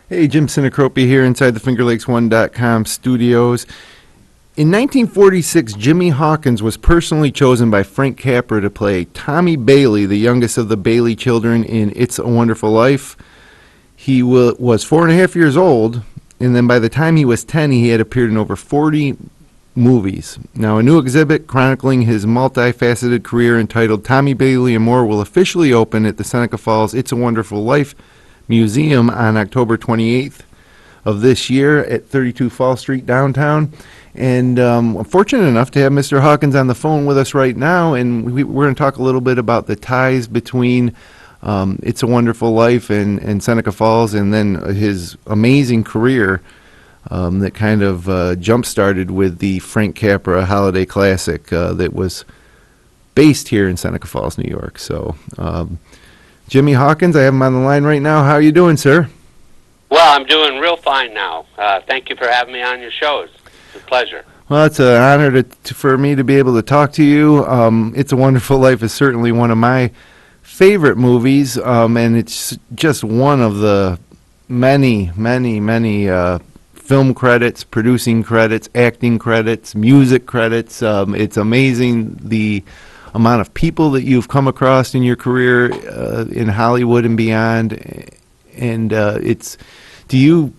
Hey, Jim Cinecropy here inside the FingerLakes1.com studios. In 1946, Jimmy Hawkins was personally chosen by Frank Capra to play Tommy Bailey, the youngest of the Bailey children in It's a Wonderful Life. He was 4.5 years old, and then by the time he was 10, he had appeared in over 40 movies. Now, a new exhibit chronicling his multifaceted career entitled Tommy Bailey and More will officially open at the Seneca Falls It's a Wonderful Life Museum on October 28th of this year at 32 Fall Street downtown. And I'm fortunate enough to have Mr. Hawkins on the phone with us right now, and we're going to talk a little bit about the ties between It's a Wonderful Life and Seneca Falls, and then his amazing career that kind of jump-started with the Frank Capra Holiday Classic that was based here in Seneca Falls, New York. So Jimmy Hawkins, I have him on the line right now. How are you doing, sir? Well, I'm doing real fine now. Thank you for having me on your shows. It's a pleasure. Well, it's an honor for me to be able to talk to you. It's a Wonderful Life is certainly one of my favorite movies, and it's just one of the many film credits, producing credits, acting credits, music credits. It's amazing the amount of people that you've come across in your career in Hollywood and beyond, and do you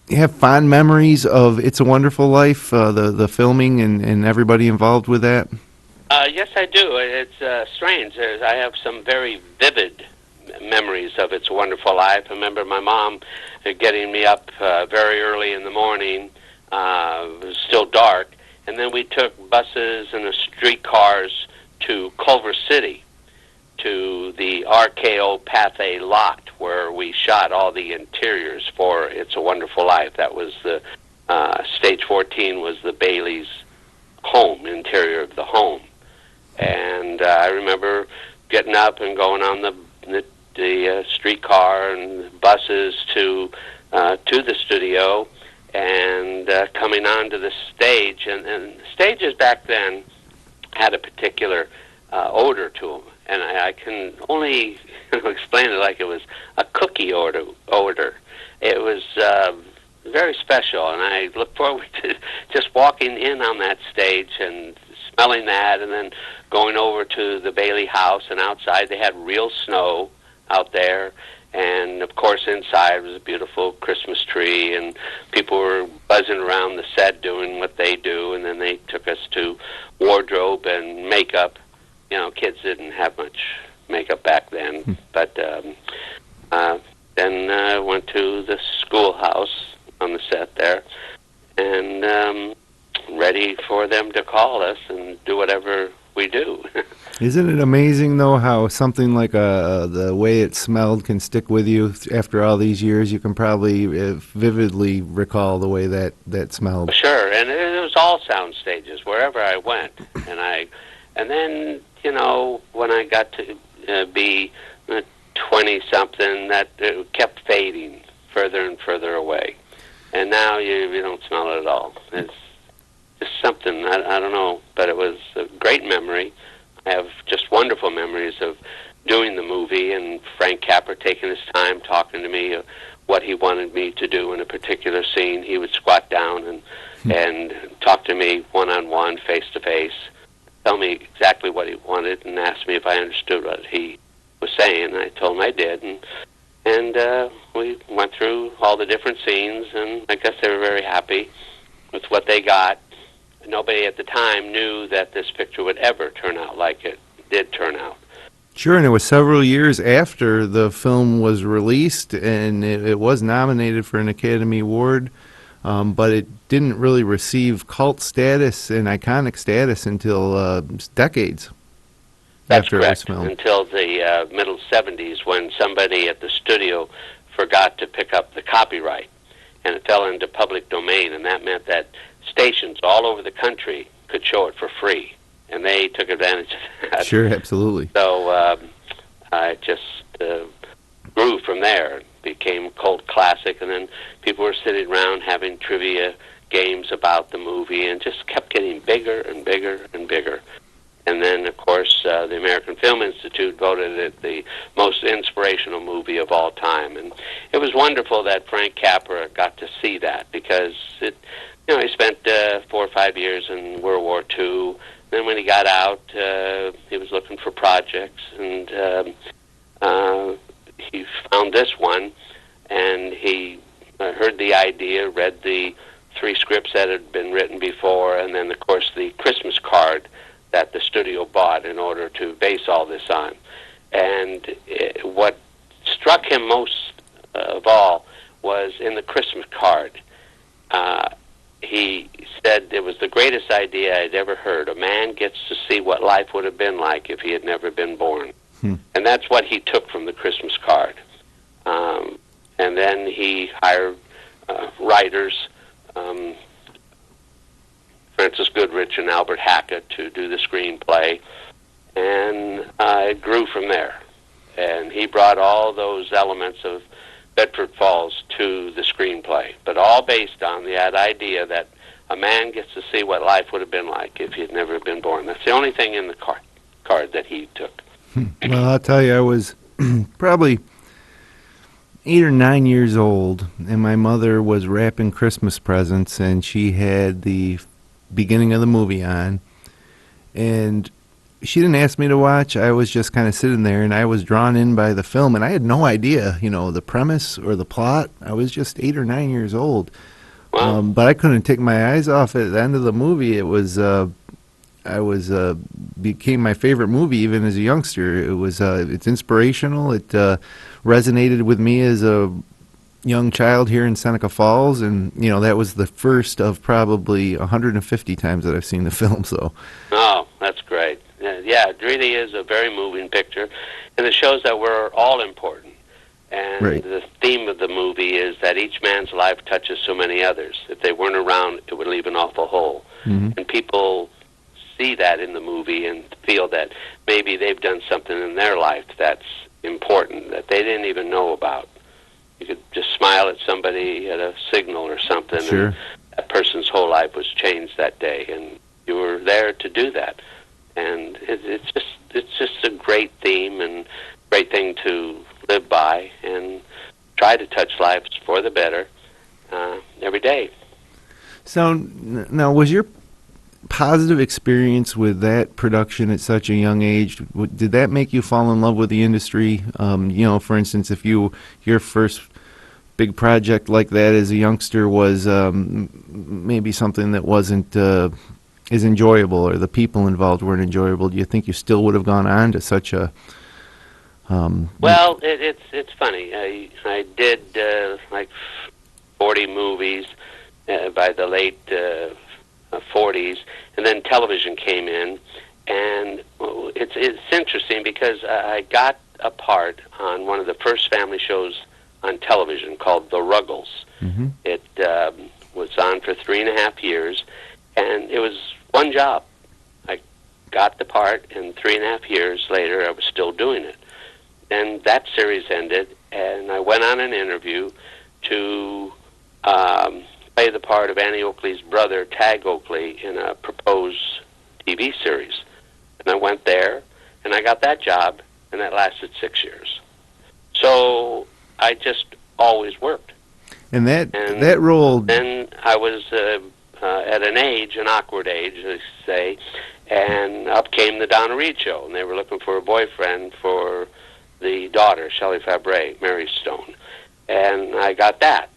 have fond memories of It's a Wonderful Life, the filming and everybody involved with that? Yes, I do. It's strange. I have some very vivid memories of It's a Wonderful Life. I remember my mom getting me up very early in the morning. It was still dark, and then we took buses and streetcars to Culver City, to the RKO Pathé lot, where we shot all the interiors for It's a Wonderful Life. That was the Stage 14 was the Bailey's home, interior of the home. And I remember getting up and going on the streetcar and buses to the studio, and coming onto the stage. And stages back then had a particular odor to them, and I can only explain it like it was a cookie odor. It was very special, and I look forward to just walking in on that stage and smelling that, and then going over to the Bailey house, and outside they had real snow out there, and of course inside was a beautiful Christmas tree, and people were buzzing around the set doing what they do, and then they took us to wardrobe and makeup. You know, kids didn't have much makeup back then, but then I went to the schoolhouse on the set there, and ready for them to call us and do whatever we do. Isn't it amazing, though, how something like the way it smelled can stick with you after all these years? You can probably vividly recall the way that smelled. Sure, and it was all sound stages wherever I went, and then you know, when I got to be 20-something, that kept fading further and further away, and now you don't smell it at all. It's just something, I don't know, but it was a great memory. I have just wonderful memories of doing the movie, and Frank Capra taking his time talking to me what he wanted me to do in a particular scene. He would squat down and talk to me one-on-one, face-to-face, tell me exactly what he wanted, and ask me if I understood what he was saying. And I told him I did, and we went through all the different scenes, and I guess they were very happy with what they got. Nobody at the time knew that this picture would ever turn out like it did turn out. Sure, and it was several years after the film was released, and it was nominated for an Academy Award, but it didn't really receive cult status and iconic status until decades after it was filmed. Until the middle 70s, when somebody at the studio forgot to pick up the copyright, and it fell into public domain, and that meant that stations all over the country could show it for free, and they took advantage of that. Sure, absolutely. So I just grew from there. It became a cult classic, and then people were sitting around having trivia games about the movie, and just kept getting bigger and bigger and bigger. And then, of course, the American Film Institute voted it the most inspirational movie of all time. And it was wonderful that Frank Capra got to see that, because he spent 4 or 5 years in World War II. Then when he got out, he was looking for projects, and he found this one, and he heard the idea, read the 3 scripts that had been written before, and then, of course, the Christmas card that the studio bought in order to base all this on. And what struck him most of all was in the Christmas card. He said it was the greatest idea I'd ever heard. A man gets to see what life would have been like if he had never been born. And that's what he took from the Christmas card. And then he hired writers, Francis Goodrich and Albert Hackett, to do the screenplay, and it grew from there. And he brought all those elements of Bedford Falls to the screenplay, but all based on that idea that a man gets to see what life would have been like if he had never been born. That's the only thing in the card that he took. Well, I'll tell you, I was probably 8 or 9 years old, and my mother was wrapping Christmas presents, and she had the beginning of the movie on, and she didn't ask me to watch. I was just kind of sitting there, and I was drawn in by the film, and I had no idea, the premise or the plot. I was just 8 or 9 years old. Wow. But I couldn't take my eyes off it. At the end of the movie, it was became my favorite movie even as a youngster. It was it's inspirational. It resonated with me as a young child here in Seneca Falls, and that was the first of probably 150 times that I've seen the film. So, oh, that's great. Yeah, it really is a very moving picture, and it shows that we're all important. And right. The theme of the movie is that each man's life touches so many others. If they weren't around, it would leave an awful hole. Mm-hmm. And people see that in the movie and feel that maybe they've done something in their life that's important that they didn't even know about. You could just smile at somebody at a signal or something, sure. And that person's whole life was changed that day, and you were there to do that. And it's just a great theme and great thing to live by and try to touch lives for the better every day. So now, was your positive experience with that production at such a young age, did that make you fall in love with the industry? For instance, if your first big project like that as a youngster was maybe something that wasn't as enjoyable, or the people involved weren't enjoyable, do you think you still would have gone on to such a... Well, it's funny. I did like 40 movies by the late 40s, and then television came in, and it's interesting because I got a part on one of the first family shows on television called The Ruggles. Mm-hmm. It was on for 3.5 years, and it was one job. I got the part, and 3.5 years later I was still doing it. And that series ended, and I went on an interview to play the part of Annie Oakley's brother, Tag Oakley, in a proposed TV series. And I went there, and I got that job, and that lasted 6 years. So I just always worked. And that role... Then I was at an awkward age, I say, and up came the Donna Reed show, and they were looking for a boyfriend for the daughter, Shelley Fabre, Mary Stone. And I got that.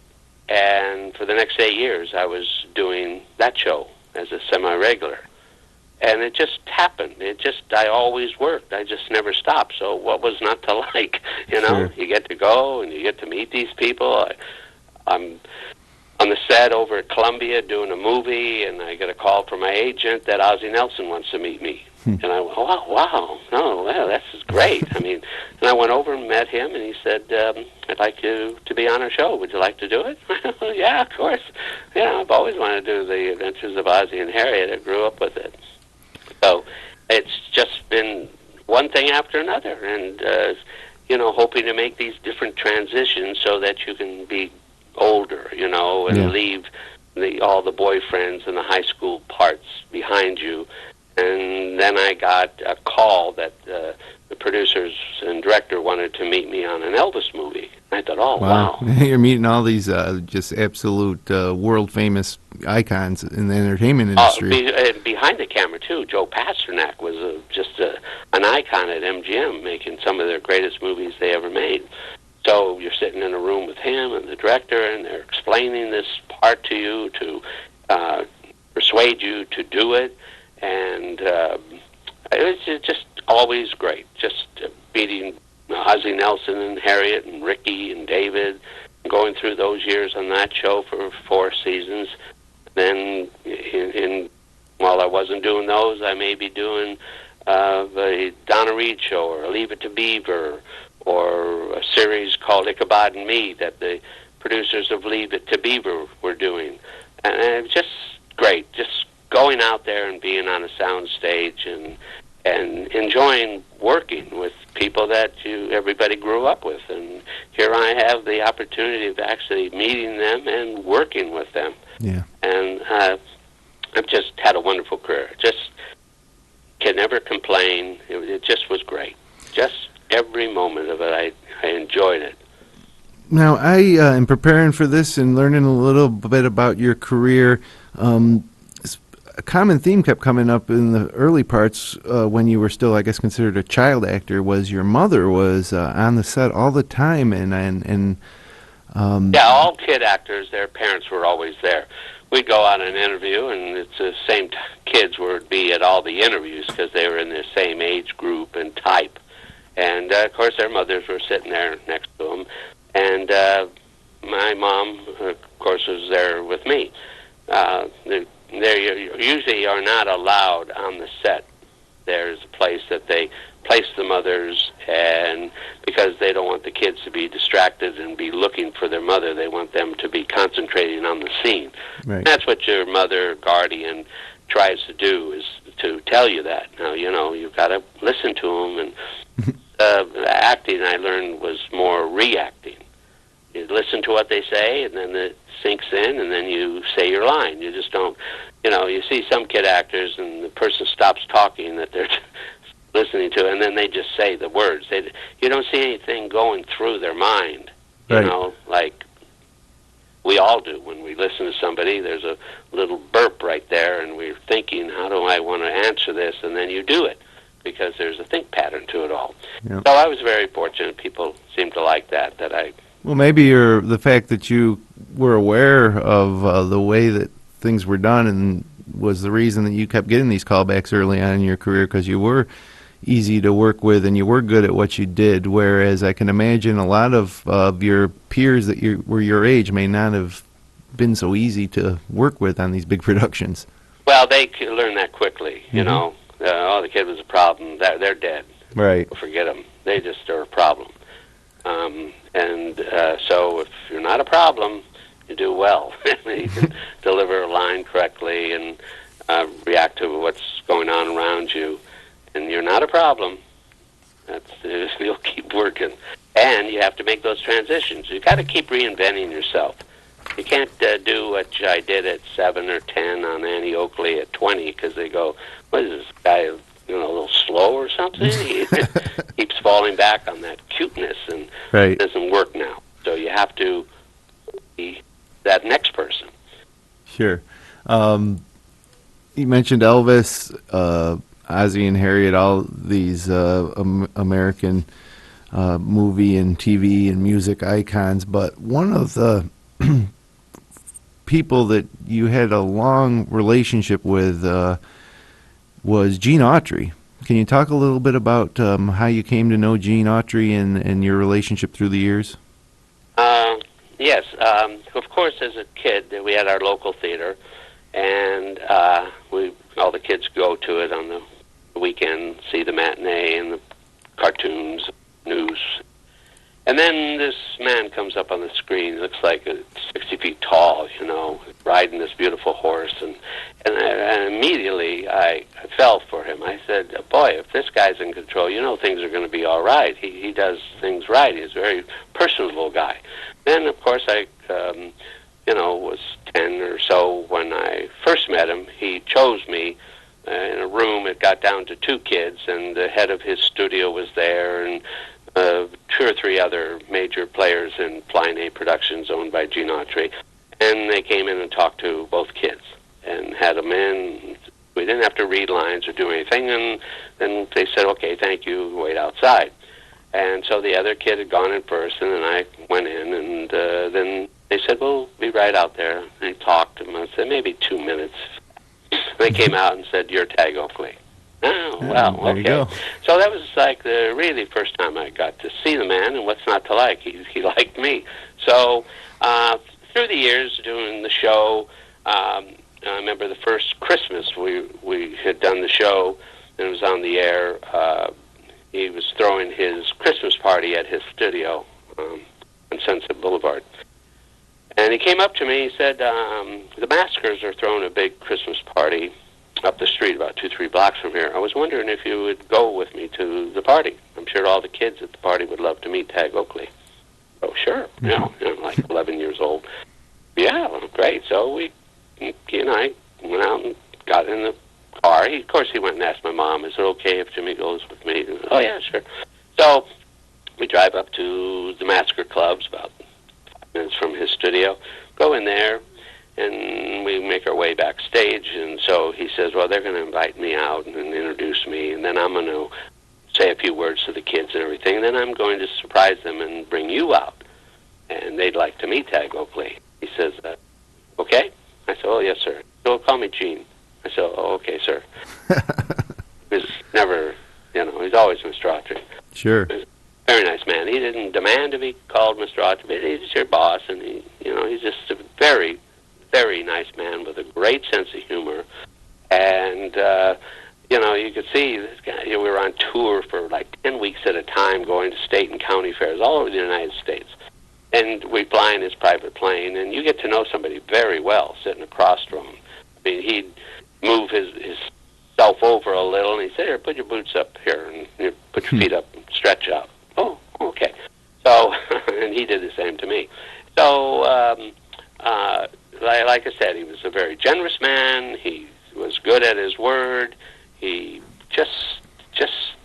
And for the next 8 years, I was doing that show as a semi-regular. And it just happened. I always worked. I just never stopped. So what was not to like? Sure. You get to go and you get to meet these people. I'm on the set over at Columbia doing a movie, and I get a call from my agent that Ozzie Nelson wants to meet me. And I went, wow, this is great. And I went over and met him, and he said, I'd like you to be on our show. Would you like to do it? Yeah, of course. I've always wanted to do the Adventures of Ozzie and Harriet. I grew up with it. So it's just been one thing after another, and, hoping to make these different transitions so that you can be older, and leave all the boyfriends and the high school parts behind you, And then I got a call that the producers and director wanted to meet me on an Elvis movie. I thought, oh, wow. You're meeting all these just absolute world-famous icons in the entertainment industry. Behind the camera, too, Joe Pasternak was just an icon at MGM, making some of their greatest movies they ever made. So you're sitting in a room with him and the director, and they're explaining this part to you to persuade you to do it. And it was just always great, just meeting Ozzie Nelson and Harriet and Ricky and David, going through those years on that show for 4 seasons. Then, while I wasn't doing those, I may be doing the Donna Reed show, or Leave It to Beaver, or a series called Ichabod and Me that the producers of Leave It to Beaver were doing. And it was just great, just going out there and being on a sound stage and enjoying working with people that everybody grew up with. And here I have the opportunity of actually meeting them and working with them. Yeah. And I've just had a wonderful career. Just can never complain. It just was great. Just every moment of it, I enjoyed it. Now, I in preparing for this and learning a little bit about your career, a common theme kept coming up in the early parts when you were still, I guess, considered a child actor, was your mother was on the set all the time. Yeah, all kid actors, their parents were always there. We'd go on an interview, and it's the same kids would be at all the interviews because they were in the same age group and type. And, of course, their mothers were sitting there next to them. And my mom, of course, was there with me. They usually are not allowed on the set. There's a place that they place the mothers, and because they don't want the kids to be distracted and be looking for their mother, they want them to be concentrating on the scene. Right. That's what your mother guardian tries to do, is to tell you that. Now, you've got to listen to them. And acting, I learned, was more reacting. You listen to what they say, and then it sinks in, and then you say your line. You just don't, you see some kid actors, and the person stops talking that they're listening to, and then they just say the words. You don't see anything going through their mind, like we all do when we listen to somebody. There's a little burp right there, and we're thinking, how do I want to answer this? And then you do it, because there's a think pattern to it all. Yep. So I was very fortunate. People seemed to like that I... Well, maybe the fact that you were aware of the way that things were done and was the reason that you kept getting these callbacks early on in your career, because you were easy to work with and you were good at what you did, whereas I can imagine a lot of your peers that were your age may not have been so easy to work with on these big productions. Well, they learn that quickly, the kid was a problem. They're dead. Right. Forget them. They just are a problem. So if you're not a problem, you do well. You can deliver a line correctly and react to what's going on around you. And you're not a problem. You'll keep working. And you have to make those transitions. You've got to keep reinventing yourself. You can't do what I did at 7 or 10 on Annie Oakley at 20, because they go, what is this guy, a little slow or something? He keeps falling back on that cuteness, and It doesn't work now. So you have to be that next person. Sure. You mentioned Elvis, Ozzie and Harriet, all these American movie and TV and music icons, but one of the people that you had a long relationship with was Gene Autry. Can you talk a little bit about how you came to know Gene Autry and your relationship through the years? Yes. Of course, as a kid, we had our local theater, and all the kids go to it on the weekend, see the matinee and the cartoons, news. And then this man comes up on the screen, looks like 60 feet tall, riding this beautiful horse. And immediately I fell for him. I said, boy, if this guy's in control, things are going to be all right. He does things right. He's a very personable guy. Then, of course, I was 10 or so when I first met him. He chose me in a room. It got down to 2 kids, and the head of his studio was there, and 2 or 3 other major players in Flying A Productions owned by Gene Autry. And they came in and talked to both kids and had them in. We didn't have to read lines or do anything, and then they said, okay, thank you, wait outside. And so the other kid had gone in first, and then I went in, and then they said, well, be right out there. And they talked to them. I said, maybe 2 minutes. They came out and said, you're Tag Oakley. Oh, well, there okay. you go. So that was like the really first time I got to see the man, and what's not to like? He liked me. So through the years doing the show, I remember the first Christmas we had done the show, and it was on the air. He was throwing his Christmas party at his studio on Sunset Boulevard. And he came up to me, he said, the Maskers are throwing a big Christmas party up the street about 2-3 blocks from here. I was wondering if you would go with me to the party. I'm sure all the kids at the party would love to meet Tag Oakley. Oh, sure. You know, I'm like 11 years old. Yeah, well, great. So he and I went out and got in the car. Of course, he went and asked my mom, is it okay if Jimmy goes with me? And, oh, yeah, sure. So we drive up to the Masker Clubs, about 5 minutes from his studio, go in there, and we make our way backstage. And so he says, well, they're going to invite me out and introduce me, and then I'm going to say a few words to the kids and everything, and then I'm going to surprise them and bring you out. And they'd like to meet Tag Oakley. He says, okay? I said, oh, yes, sir. So call me Gene. I said, oh, okay, sir. He was never, he's always Mr. Autry. Sure. He was a very nice man. He didn't demand to be called Mr. Autry, but he's your boss, and he's just a very, very nice man with a great sense of humor. And, you could see this guy, we were on tour for like 10 weeks at a time, going to state and county fairs all over the United States. And we fly in his private plane, and you get to know somebody very well sitting across from him. I mean, he'd move his self over a little, and he'd say, here, put your boots up here, and put your feet up and stretch out. Oh, okay. So, and he did the same to me. So, like I said, he was a very generous man. He was good at his word. He just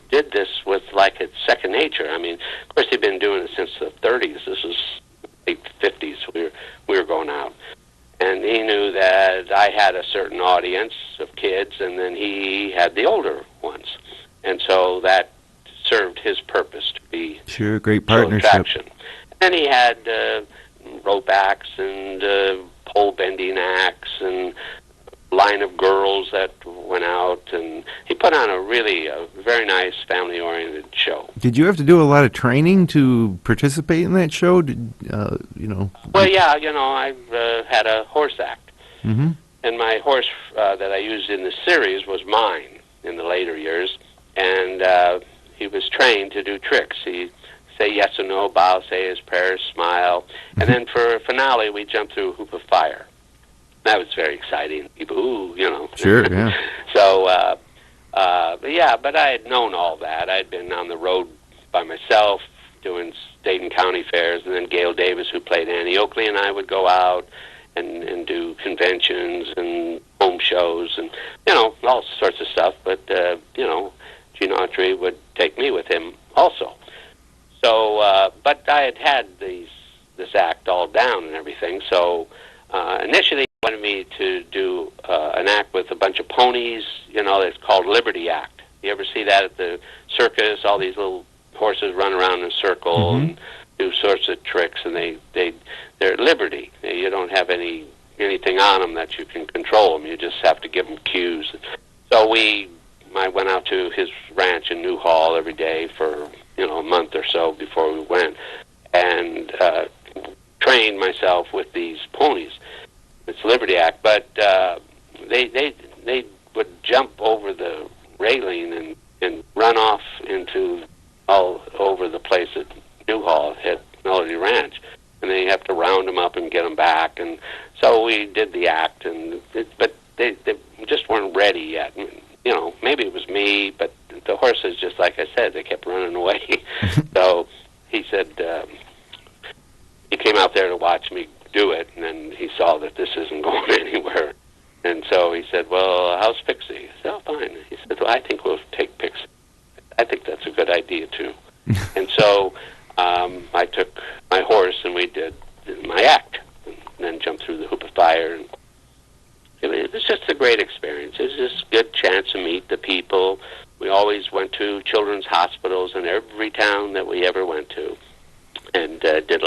did this with like it's second nature. I mean, of course, he'd been doing it since the 30s. This was late 50s. We were going out. And he knew that I had a certain audience of kids, and then he had the older ones. And so that served his purpose to be sure, great partnership. Attraction. And he had rope acts and pole bending acts and line of girls that went out, and he put on a very nice family-oriented show. Did you have to do a lot of training to participate in that show? Well, yeah, I had a horse act. Mm-hmm. And my horse that I used in the series was mine in the later years, and he was trained to do tricks. He'd say yes or no, bow, say his prayers, smile, and then for a finale, we jumped through a hoop of fire. That was very exciting. People, ooh, Sure, yeah. So, but I had known all that. I'd been on the road by myself doing state and county fairs, and then Gail Davis, who played Annie Oakley, and I would go out and do conventions and home shows and, all sorts of stuff. But, Gene Autry would take me with him also. So, but I had this act all down and everything, so initially he wanted me to do an act with a bunch of ponies, it's called Liberty Act. You ever see that at the circus? All these little horses run around in a circle and do sorts of tricks, and they're at liberty. You don't have anything on them that you can control them. You just have to give them cues. So I went out to his ranch in Newhall every day for a month or so before we went, and trained myself with these ponies. It's Liberty Act, but they would jump over the railing and run off into all over the place at Newhall at Melody Ranch, and then you have to round them up and get them back. And so we did the act, but they just weren't ready yet. Maybe it was me, but the horses, just like I said, they kept running away. So he said he came out there to watch me do it, and then he saw that this isn't going anywhere. And so he said, well, how's Pixie? I said, oh, fine. He said, well, I think we'll take Pixie. I think that's a good idea, too. And so I took my horse, and we did my act, and then jumped through the hoop of fire. And it was just a great experience. It was just a good chance to meet the people. We always went to children's hospitals in every town that we ever went to, and did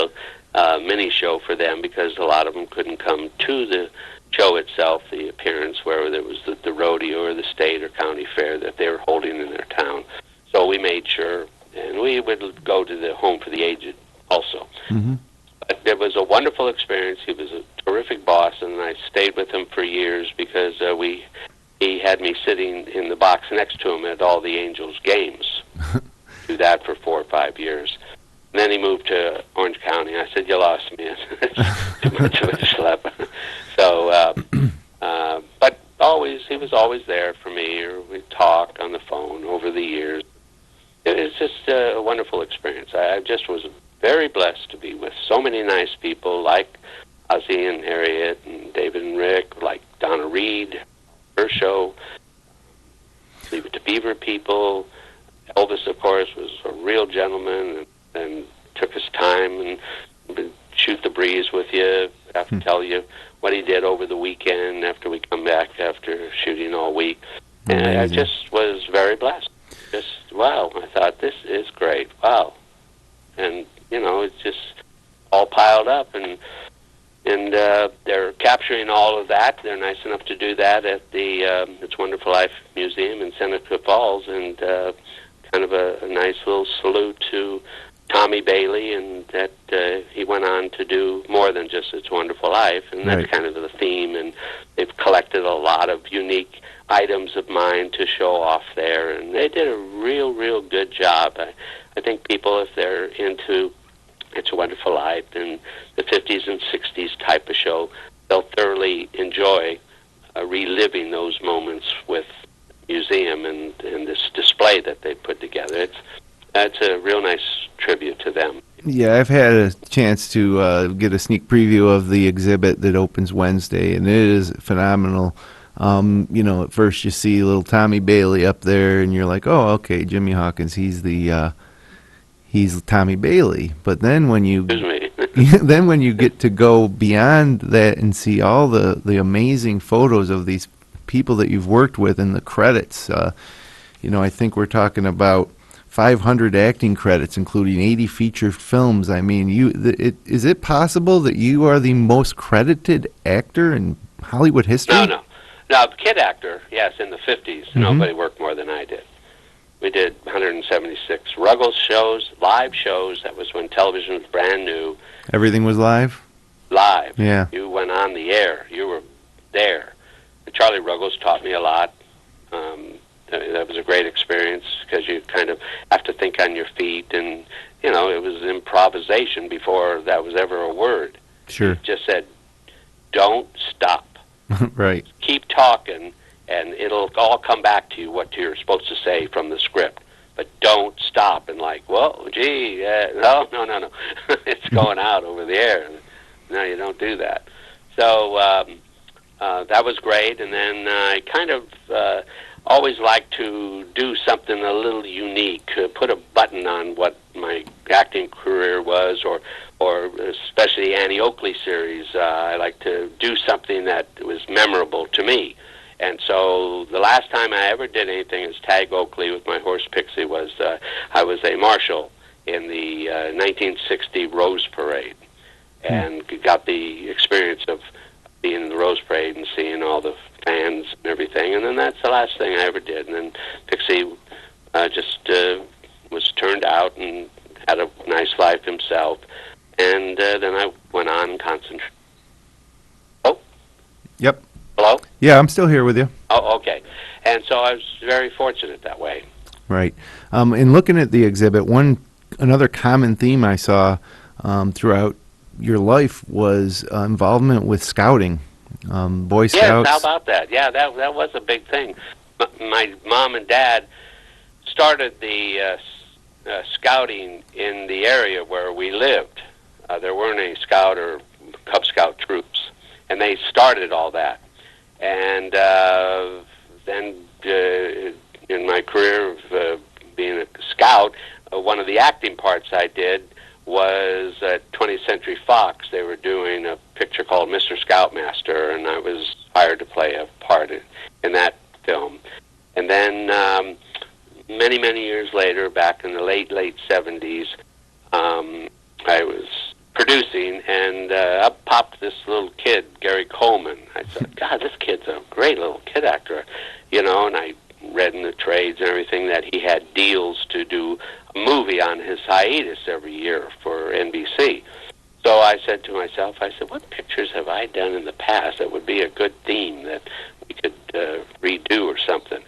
a mini show for them, because a lot of them couldn't come to the show itself, the appearance, where there was the rodeo or the state or county fair that they were holding in their town. So we made sure, and we would go to the Home for the Aged also. Mm-hmm. But it was a wonderful experience. He was a terrific boss, and I stayed with him for years, because he had me sitting in the box next to him at all the Angels games. Do that for 4 or 5 years. And then he moved to Orange County. I said, you lost me. It's too much of a schlep. So, but he was always there for me, or we talked on the phone over the years. It was just a wonderful experience. I just was very blessed to be with so many nice people, like Ozzie and Harriet and David and Rick, like Donna Reed, her show, Leave It to Beaver people. Elvis, of course, was a real gentleman, and took his time and would shoot the breeze with you, after tell you what he did over the weekend after we come back after shooting all week. And I just was very blessed. Just, wow, I thought, this is great. Wow. And, it's just all piled up, and they're capturing all of that. They're nice enough to do that at the It's Wonderful Life Museum in Seneca Falls, and kind of a nice little salute to Tommy Bailey, and that he went on to do more than just It's Wonderful Life, and that's kind of the theme, and they've collected a lot of unique items of mine to show off there, and they did a real good job. I think people, if they're into It's a Wonderful Life and the 50s and 60s type of show, they'll thoroughly enjoy reliving those moments with the museum and this display that they put together. That's a real nice tribute to them. Yeah, I've had a chance to get a sneak preview of the exhibit that opens Wednesday, and it is phenomenal. At first you see little Tommy Bailey up there, and you're like, oh, okay, Jimmy Hawkins, he's Tommy Bailey. But then when you then when you get to go beyond that and see all the amazing photos of these people that you've worked with in the credits, I think we're talking about 500 acting credits, including 80 feature films. I mean, is it possible that you are the most credited actor in Hollywood history? No, kid actor, yes, in the 50s. Mm-hmm. Nobody worked more than I did. We did 176 Ruggles shows, live shows. That was when television was brand new. Everything was live? Live. Yeah. You went on the air. You were there. Charlie Ruggles taught me a lot. That was a great experience, because you kind of have to think on your feet, and, it was improvisation before that was ever a word. Sure. He just said, don't stop. Right. Keep talking, and it'll all come back to you what you're supposed to say from the script. But don't stop and no. It's going out over the air. No, you don't do that. So that was great, and then I kind of always like to do something a little unique, put a button on what my acting career was, or especially the Annie Oakley series. I like to do something that was memorable to me. And so the last time I ever did anything as Tag Oakley with my horse Pixie was I was a marshal in the 1960 Rose Parade, and got the experience of being in the Rose Parade and seeing all the fans and everything. And then that's the last thing I ever did. And then Pixie just was turned out and had a nice life himself. And then I went on and concentrated. Oh? Yep. Hello? Yeah, I'm still here with you. Oh, okay. And so I was very fortunate that way. Right. In looking at the exhibit, another common theme I saw throughout your life was involvement with scouting, Boy Scouts. Yes, how about that? Yeah, that was a big thing. My mom and dad started the scouting in the area where we lived. There weren't any Scout or Cub Scout troops, and they started all that. And then in my career of being a scout, one of the acting parts I did was at 20th Century Fox. They were doing a picture called Mr. Scoutmaster, and I was hired to play a part in that film. And then many, many years later, back in the late 70s, I was producing, and up popped this little kid, Gary Coleman. I thought, God, this kid's a great little kid actor, and I read in the trades and everything that he had deals to do a movie on his hiatus every year for NBC. So I said to myself, what pictures have I done in the past that would be a good theme that we could redo or something?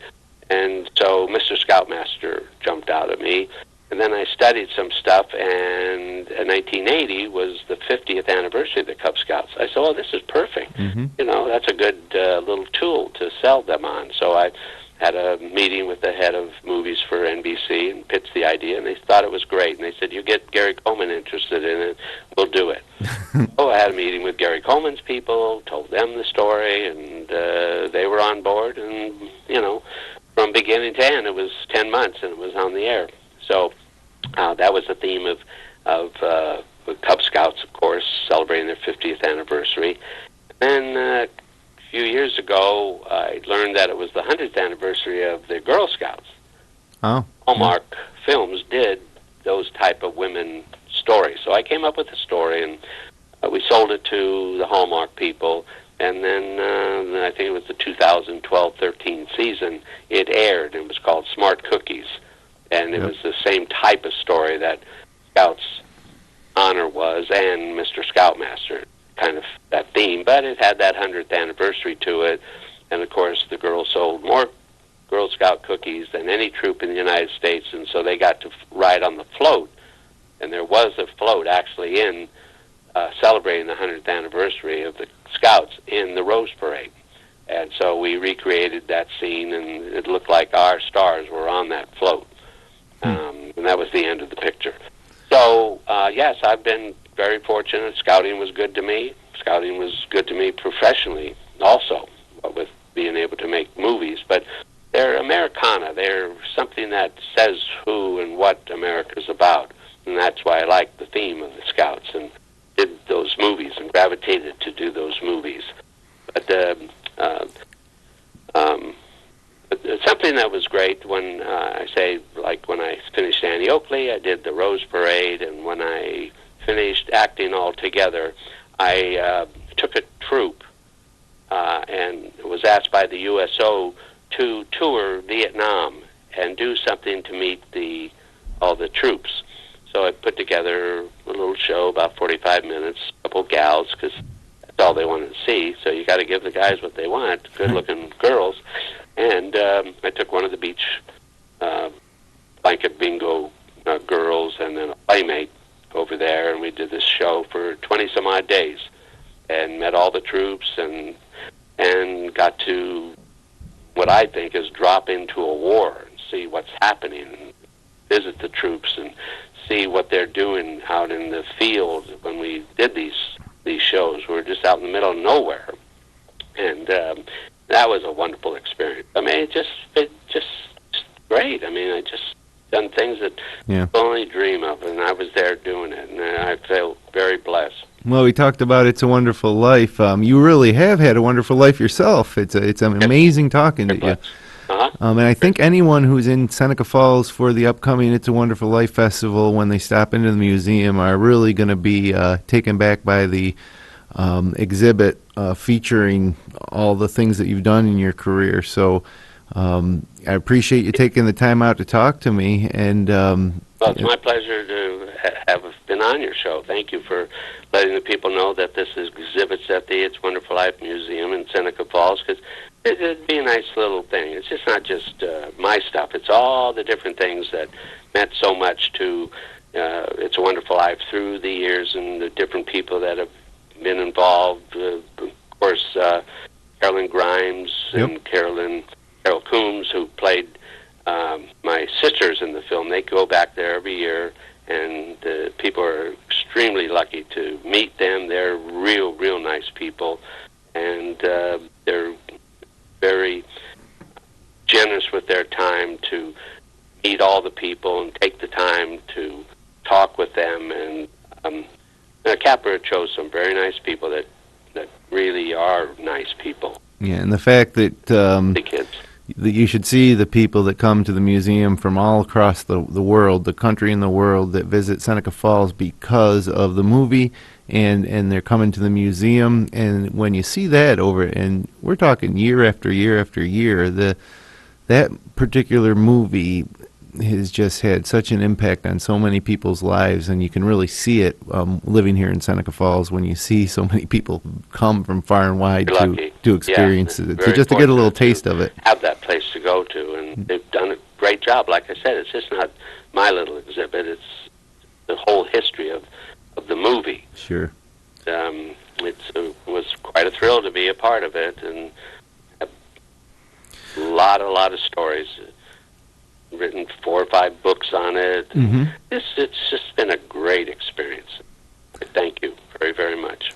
And so Mr. Scoutmaster jumped out at me. And then I studied some stuff, and 1980 was the 50th anniversary of the Cub Scouts. I said, this is perfect. Mm-hmm. That's a good little tool to sell them on. So I had a meeting with the head of movies for NBC and pitched the idea, and they thought it was great. And they said, you get Gary Coleman interested in it, we'll do it. So I had a meeting with Gary Coleman's people, told them the story, and they were on board. And, from beginning to end, it was 10 months, and it was on the air. So that was the theme of the Cub Scouts, of course, celebrating their 50th anniversary. And then a few years ago, I learned that it was the 100th anniversary of the Girl Scouts. Oh. Hallmark Films did those type of women stories. So I came up with a story, and we sold it to the Hallmark people. And then I think it was the 2012-13 season, it aired. It was called Smart Cookies. And it was the same type of story that Scouts Honor was, and Mr. Scoutmaster, kind of that theme. But it had that 100th anniversary to it. And, of course, the girls sold more Girl Scout cookies than any troop in the United States. And so they got to ride on the float. And there was a float actually in celebrating the 100th anniversary of the Scouts in the Rose Parade. And so we recreated that scene, and it looked like our stars were on that float. And that was the end of the picture. So, yes, I've been very fortunate. Scouting was good to me. Scouting was good to me professionally also, with being able to make movies. But they're Americana. They're something that says who and what America's about. And that's why I like the theme of the Scouts and did those movies and gravitated to do those movies. But something that was great when I say, like when I finished Annie Oakley, I did the Rose Parade, and when I finished acting altogether, I took a troupe and was asked by the USO to tour Vietnam and do something to meet all the troops. So I put together a little show, about 45 minutes, a couple gals, because that's all they wanted to see. So you got to give the guys what they want, good-looking girls. And I took one of the beach blanket bingo girls and then a playmate over there, and we did this show for 20-some-odd days and met all the troops and got to what I think is drop into a war and see what's happening and visit the troops and see what they're doing out in the field. When we did these shows, we were just out in the middle of nowhere, and that was a wonderful experience. I mean, it just great. I mean, I just done things that I only dream of, and I was there doing it, and I feel very blessed. Well, we talked about It's a Wonderful Life. You really have had a wonderful life yourself. It's amazing talking to you. And I think anyone who's in Seneca Falls for the upcoming It's a Wonderful Life Festival, when they stop into the museum, are really going to be taken back by the exhibit featuring all the things that you've done in your career. So I appreciate you taking the time out to talk to me. And well, it's my pleasure to have been on your show. Thank you for letting the people know that this exhibit's at the It's a Wonderful Life Museum in Seneca Falls, because it'd be a nice little thing. It's just not just my stuff. It's all the different things that meant so much to It's a Wonderful Life through the years and the different people that have been involved. Of course, Carolyn Grimes and Carol Coombs, who played my sisters in the film. They go back there every year, and people are extremely lucky to meet them. They're real nice people, and they're very generous with their time to meet all the people and take the time to talk with them. And Capra chose some very nice people that really are nice people. Yeah, and the fact that The kids. that you should see the people that come to the museum from all across the world, the country and the world, that visit Seneca Falls because of the movie, and they're coming to the museum. And when you see that over, and we're talking year after year after year, that particular movie has just had such an impact on so many people's lives, and you can really see it living here in Seneca Falls when you see so many people come from far and wide to experience it, just to get a little taste of it. Have that place to go to, and they've done a great job. Like I said, it's just not my little exhibit; it's the whole history of the movie. Sure. It was quite a thrill to be a part of it, and a lot of stories. Written 4 or 5 books on it. Mm-hmm. It's just been a great experience. Thank you very, very much.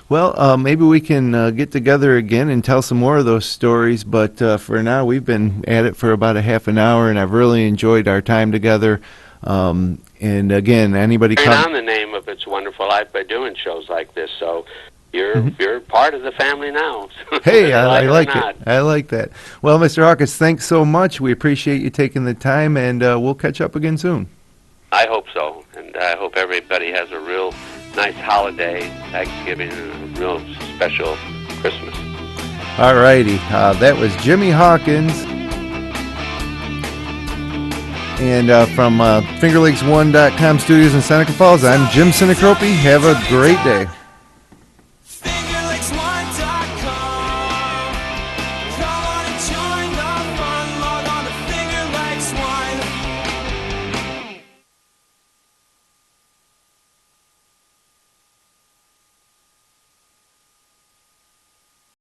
Well, maybe we can get together again and tell some more of those stories, but for now, we've been at it for about a half an hour, and I've really enjoyed our time together. And again, anybody carrying on the name of It's Wonderful Life by doing shows like this, so you're part of the family now. Hey, I like it. I like that. Well, Mr. Hawkins, thanks so much. We appreciate you taking the time, and we'll catch up again soon. I hope so, and I hope everybody has a real nice holiday, Thanksgiving, and a real special Christmas. All righty. That was Jimmy Hawkins. And from FingerLakes1.com studios in Seneca Falls, I'm Jim Sinacropi. Have a great day.